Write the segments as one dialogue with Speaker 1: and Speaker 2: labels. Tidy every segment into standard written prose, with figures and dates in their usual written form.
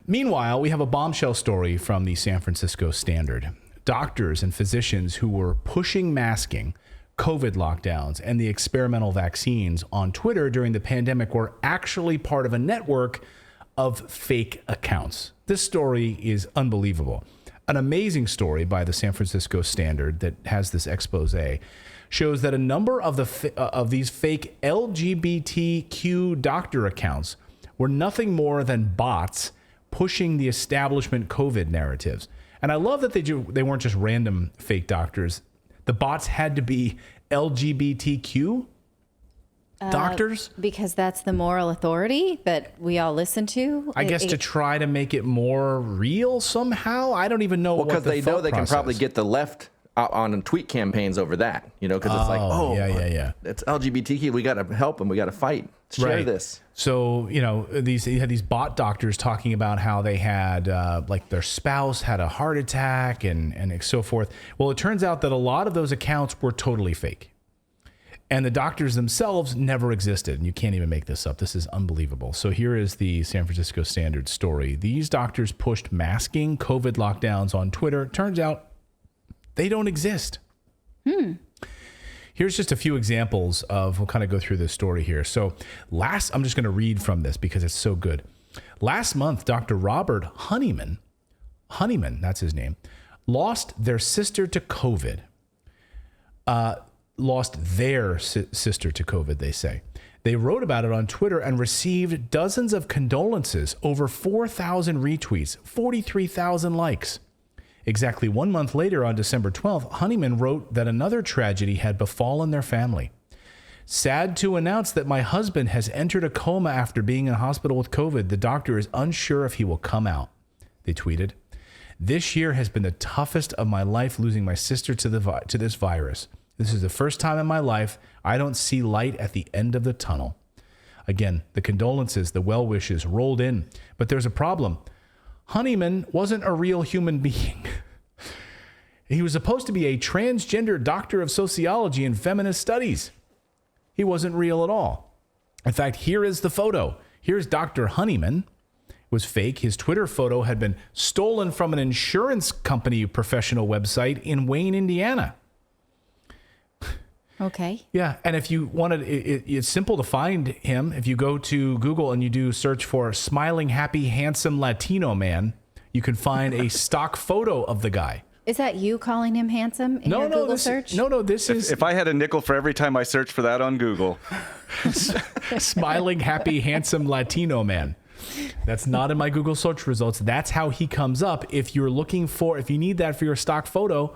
Speaker 1: Meanwhile, we have a bombshell story from the San Francisco Standard. Doctors and physicians who were pushing masking, COVID lockdowns, and the experimental vaccines on Twitter during the pandemic were actually part of a network of fake accounts. This story is unbelievable. An amazing story by the San Francisco Standard that has this expose shows that a number of these fake LGBTQ doctor accounts were nothing more than bots pushing the establishment COVID narratives. And I love that they weren't just random fake doctors. The bots had to be LGBTQ doctors?
Speaker 2: Because that's the moral authority that we all listen to.
Speaker 1: I guess to try to make it more real somehow. I don't even know what the
Speaker 3: because they know they can probably get the left on tweet campaigns over that, because it's like, it's LGBTQ. We got to help them. We got to fight. Share this.
Speaker 1: So, you had these bot doctors talking about how they had their spouse had a heart attack and so forth. Well, it turns out that a lot of those accounts were totally fake. And the doctors themselves never existed. And you can't even make this up. This is unbelievable. So here is the San Francisco Standard story. These doctors pushed masking COVID lockdowns on Twitter. Turns out they don't exist. Here's just a few examples we'll kind of go through this story here. So I'm just going to read from this because it's so good. Last month, Dr. Robert Honeyman, that's his name, lost their sister to COVID. Lost their sister to COVID, they say. They wrote about it on Twitter and received dozens of condolences, over 4,000 retweets, 43,000 likes. Exactly 1 month later, on December 12th, Honeyman wrote that another tragedy had befallen their family. Sad to announce that my husband has entered a coma after being in hospital with COVID. The doctor is unsure if he will come out, they tweeted. This year has been the toughest of my life, losing my sister to this virus. This is the first time in my life I don't see light at the end of the tunnel. Again, the condolences, the well wishes rolled in, but there's a problem. Honeyman wasn't a real human being. He was supposed to be a transgender doctor of sociology and feminist studies. He wasn't real at all. In fact, here is the photo. Here's Dr. Honeyman. It was fake. His Twitter photo had been stolen from an insurance company professional website in Wayne, Indiana.
Speaker 2: Okay.
Speaker 1: Yeah, and if you wanted, it's simple to find him. If you go to Google and you do search for smiling, happy, handsome Latino man, you can find a stock photo of the guy.
Speaker 2: Is that you calling him handsome in your Google search?
Speaker 1: This is...
Speaker 4: If I had a nickel for every time I searched for that on Google.
Speaker 1: Smiling, happy, handsome Latino man. That's not in my Google search results. That's how he comes up. If you need that for your stock photo...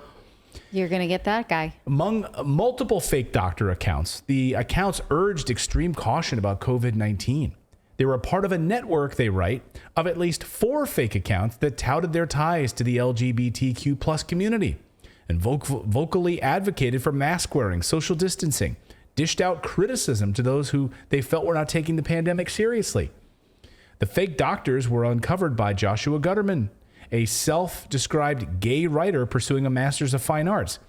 Speaker 2: You're going to get that guy.
Speaker 1: Among multiple fake doctor accounts, the accounts urged extreme caution about COVID-19. They were a part of a network, they write, of at least 4 fake accounts that touted their ties to the LGBTQ plus community and vocally advocated for mask wearing, social distancing, dished out criticism to those who they felt were not taking the pandemic seriously. The fake doctors were uncovered by Joshua Gutterman, a self-described gay writer pursuing a master's of fine arts.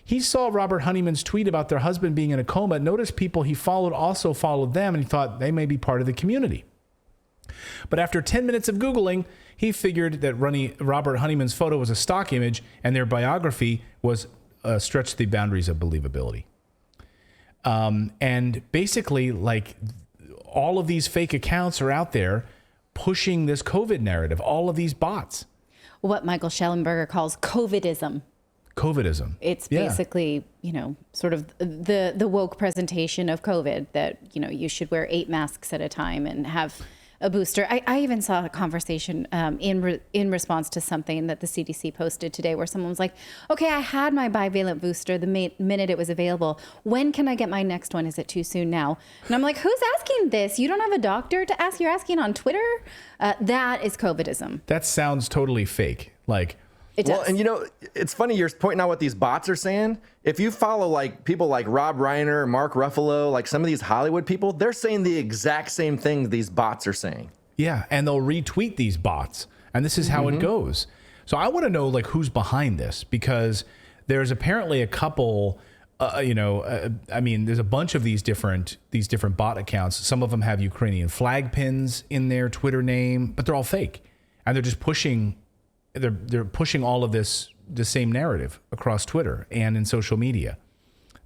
Speaker 1: He saw Robert Honeyman's tweet about their husband being in a coma, noticed people he followed also followed them, and he thought they may be part of the community. But after 10 minutes of Googling, he figured that Robert Honeyman's photo was a stock image and their biography was stretched the boundaries of believability. And basically, all of these fake accounts are out there pushing this COVID narrative, all of these bots.
Speaker 2: What Michael Schellenberger calls COVIDism.
Speaker 1: COVIDism.
Speaker 2: It's basically, sort of the woke presentation of COVID that, you should wear 8 masks at a time and have a booster. I even saw a conversation in response to something that the CDC posted today where someone was like, okay, I had my bivalent booster the minute it was available. When can I get my next one? Is it too soon now? And I'm like, who's asking this? You don't have a doctor to ask? You're asking on Twitter? That is COVIDism.
Speaker 1: That sounds totally fake.
Speaker 2: It does.
Speaker 3: Well, and it's funny you're pointing out what these bots are saying. If you follow people like Rob Reiner, Mark Ruffalo, some of these Hollywood people, they're saying the exact same thing these bots are saying.
Speaker 1: Yeah, and they'll retweet these bots, and this is how it goes. So I want to know who's behind this, because there's apparently a couple. There's a bunch of these different bot accounts. Some of them have Ukrainian flag pins in their Twitter name, but they're all fake. And they're just pushing, they're pushing all of this, the same narrative across Twitter and in social media.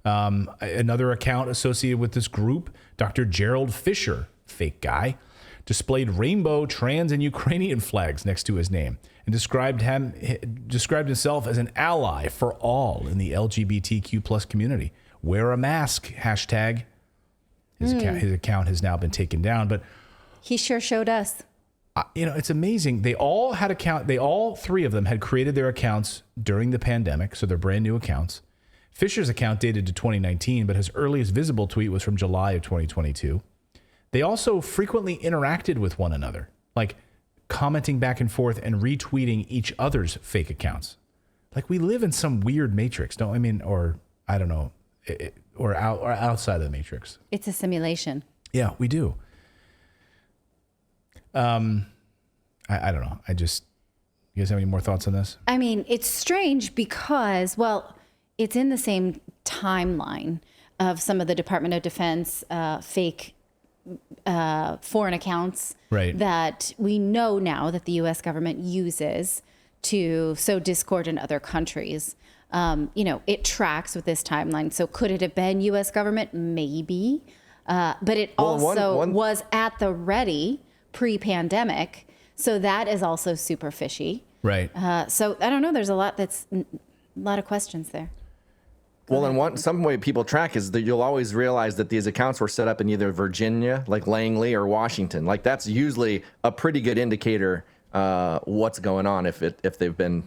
Speaker 1: Another account associated with this group, Dr. Gerald Fisher, fake guy, displayed rainbow, trans, and Ukrainian flags next to his name and described himself as an ally for all in the LGBTQ plus community. Wear a mask, hashtag. His account has now been taken down, but
Speaker 2: he sure showed us.
Speaker 1: It's amazing. They all three of them had created their accounts during the pandemic, so they're brand new accounts. Fisher's account dated to 2019, but his earliest visible tweet was from July of 2022. They also frequently interacted with one another, like commenting back and forth and retweeting each other's fake accounts. Like we live in some weird matrix, or I don't know, or outside of the matrix.
Speaker 2: It's a simulation.
Speaker 1: Yeah, we do. I don't know. You guys have any more thoughts on this?
Speaker 2: I mean, it's strange because, well, it's in the same timeline of some of the Department of Defense fake foreign accounts that we know now that the U.S. government uses to sow discord in other countries. It tracks with this timeline. So could it have been U.S. government? Maybe. But it was at the ready pre-pandemic. So that is also super fishy.
Speaker 1: Right.
Speaker 2: So I don't know. There's a lot of questions there.
Speaker 3: Well, and some way people track is that you'll always realize that these accounts were set up in either Virginia, like Langley, or Washington. Like that's usually a pretty good indicator what's going on if they've been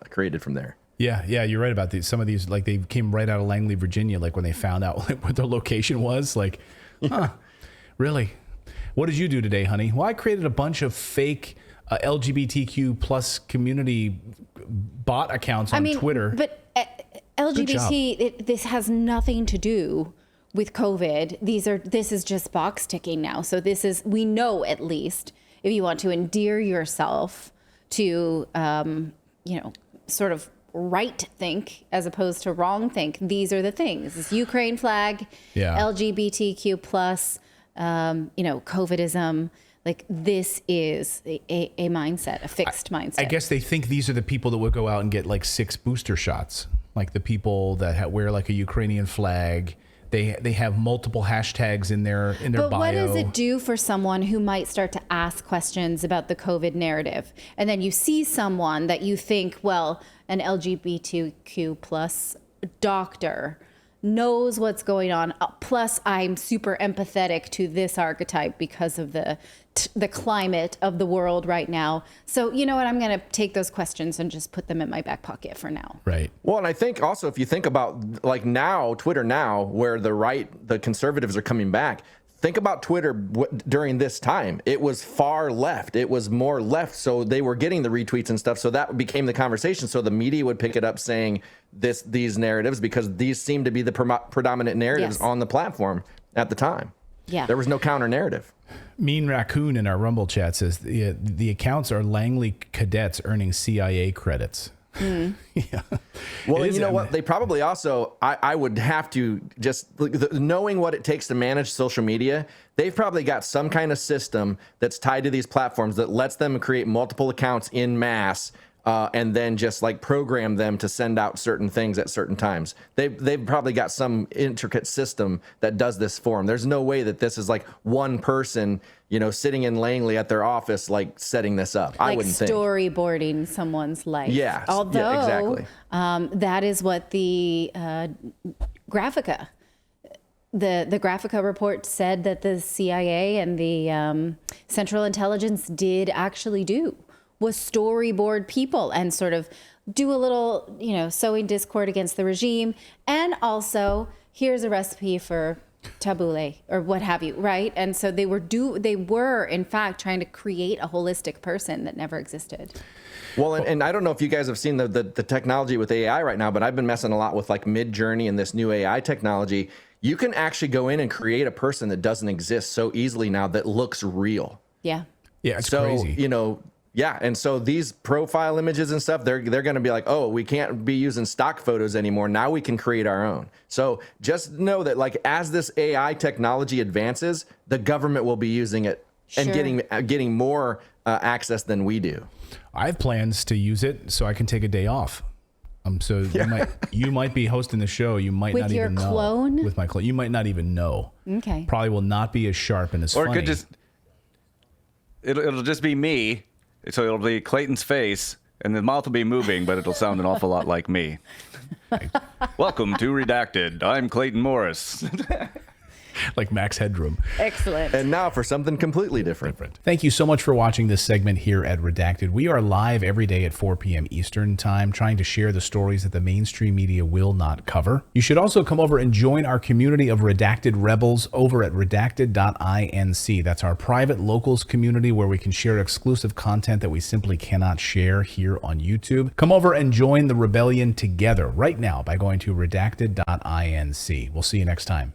Speaker 3: created from there.
Speaker 1: Yeah, you're right about these. Some of these, like they came right out of Langley, Virginia. Like when they found out what their location was, like, really? What did you do today, honey? Well, I created a bunch of fake LGBTQ plus community bot accounts on Twitter.
Speaker 2: But LGBT, this has nothing to do with COVID. This is just box ticking now. So we know at least if you want to endear yourself to, sort of right think as opposed to wrong think, these are the things. It's Ukraine flag, LGBTQ plus, COVIDism. Like this is a mindset, a fixed mindset.
Speaker 1: I guess they think these are the people that would go out and get like 6 booster shots. Like the people that wear like a Ukrainian flag. They have multiple hashtags in their bio.
Speaker 2: But what does it do for someone who might start to ask questions about the COVID narrative? And then you see someone that you think, well, an LGBTQ plus doctor knows what's going on. Plus, I'm super empathetic to this archetype because of the climate of the world right now. So you know what? I'm going to take those questions and just put them in my back pocket for now.
Speaker 1: Right.
Speaker 3: Well, and I think also if you think about like now, Twitter now, where the conservatives are coming back, think about Twitter during this time. It was far left. It was more left. So they were getting the retweets and stuff. So that became the conversation. So the media would pick it up saying these narratives because these seem to be the predominant narratives on the platform at the time.
Speaker 2: Yeah.
Speaker 3: There was no counter narrative.
Speaker 1: Mean Raccoon in our Rumble chat says the accounts are Langley cadets earning CIA credits.
Speaker 2: Mm.
Speaker 1: Yeah.
Speaker 3: Well, and you know what? They probably also, I would have to just, knowing what it takes to manage social media, they've probably got some kind of system that's tied to these platforms that lets them create multiple accounts in mass and then just like program them to send out certain things at certain times. They've probably got some intricate system that does this for them. There's no way that this is like one person, sitting in Langley at their office, like setting this up. I wouldn't think.
Speaker 2: Storyboarding someone's life.
Speaker 3: Yeah.
Speaker 2: Although
Speaker 3: Exactly.
Speaker 2: That is what the Graphica, the Graphica report said that the CIA and the Central Intelligence did actually do, was storyboard people and sort of do a little, sowing discord against the regime. And also, here's a recipe for tabbouleh or what have you, right? And so they were in fact trying to create a holistic person that never existed.
Speaker 3: Well, and I don't know if you guys have seen the technology with AI right now, but I've been messing a lot with like Mid-Journey and this new AI technology. You can actually go in and create a person that doesn't exist so easily now that looks real.
Speaker 2: Yeah.
Speaker 1: Yeah, it's crazy.
Speaker 3: Yeah, and so these profile images and stuff, they're going to be like, oh, we can't be using stock photos anymore. Now we can create our own. So just know that like as this AI technology advances, the government will be using it and getting more access than we do.
Speaker 1: I have plans to use it so I can take a day off. So you might be hosting the show. You might
Speaker 2: With
Speaker 1: not
Speaker 2: your
Speaker 1: even know.
Speaker 2: clone?
Speaker 1: With my clone. You might not even know.
Speaker 2: Okay.
Speaker 1: Probably will not be as sharp and as
Speaker 4: Or
Speaker 1: funny.
Speaker 4: it could just, it'll just be me. So it'll be Clayton's face, and the mouth will be moving, but it'll sound an awful lot like me. Welcome to Redacted. I'm Clayton Morris.
Speaker 1: like Max Headroom.
Speaker 2: Excellent.
Speaker 3: And now for something completely different.
Speaker 1: Thank you so much for watching this segment here at Redacted. We are live every day at 4 p.m. Eastern Time, trying to share the stories that the mainstream media will not cover. You should also come over and join our community of Redacted Rebels over at Redacted.inc. That's our private locals community where we can share exclusive content that we simply cannot share here on YouTube. Come over and join the rebellion together right now by going to Redacted.inc. We'll see you next time.